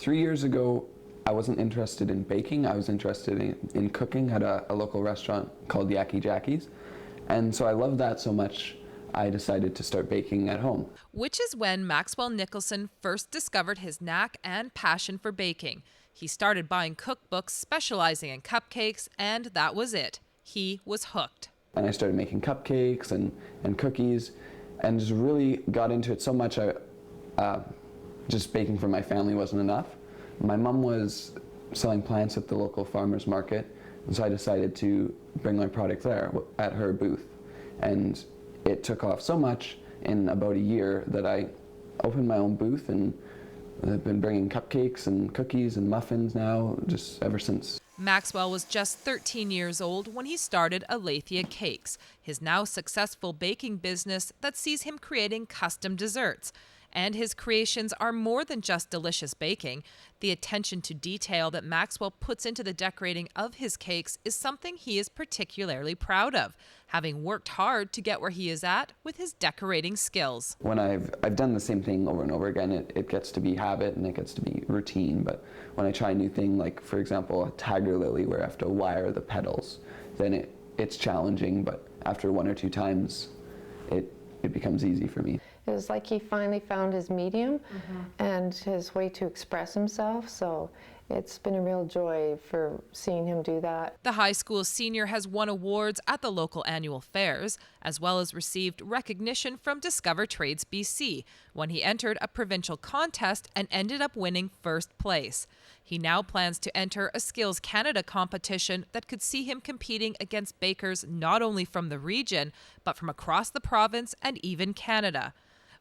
3 years ago, I wasn't interested in baking. I was interested in cooking at a local restaurant called Alaythia Cakes. And so I loved that so much, I decided to start baking at home. Which is when Maxwell Nicholson first discovered his knack and passion for baking. He started buying cookbooks specializing in cupcakes, and that was it. He was hooked. And I started making cupcakes and cookies, and just really got into it so much. Just baking for my family wasn't enough. My mom was selling plants at the local farmer's market, and so I decided to bring my product there at her booth. And it took off so much in about a year that I opened my own booth, and I've been bringing cupcakes and cookies and muffins now just ever since. Maxwell was just 13 years old when he started Alaythia Cakes, his now successful baking business that sees him creating custom desserts. And his creations are more than just delicious baking. The attention to detail that Maxwell puts into the decorating of his cakes is something he is particularly proud of, having worked hard to get where he is at with his decorating skills. When I've done the same thing over and over again, it gets to be habit and it gets to be routine. But when I try a new thing, like for example a tiger lily where I have to wire the petals, then it's challenging, but after 1 or 2 times it becomes easy for me. It was like he finally found his medium and his way to express himself, so it's been a real joy for seeing him do that. The high school senior has won awards at the local annual fairs, as well as received recognition from Discover Trades BC when he entered a provincial contest and ended up winning first place. He now plans to enter a Skills Canada competition that could see him competing against bakers not only from the region, but from across the province and even Canada.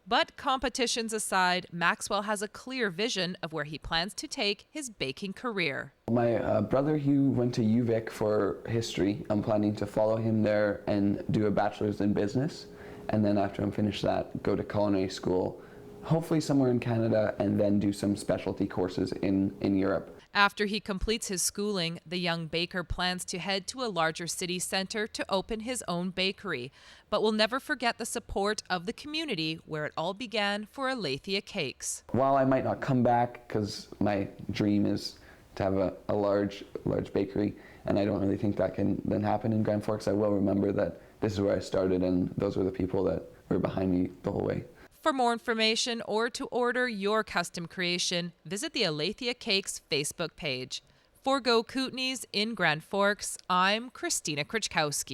But competitions aside, Maxwell has a clear vision of where he plans to take his baking career. My brother, he went to UVic for history. I'm planning to follow him there and do a bachelor's in business. And then after I'm finished that, go to culinary school, hopefully somewhere in Canada, and then do some specialty courses in Europe. After he completes his schooling, the young baker plans to head to a larger city center to open his own bakery, but will never forget the support of the community where it all began for Alaythia Cakes. While I might not come back, because my dream is to have a large bakery, and I don't really think that can then happen in Grand Forks, I will remember that this is where I started and those were the people that were behind me the whole way. For more information or to order your custom creation, visit the Alaythia Cakes Facebook page. For Go Kootenays in Grand Forks, I'm Christina Krichkowski.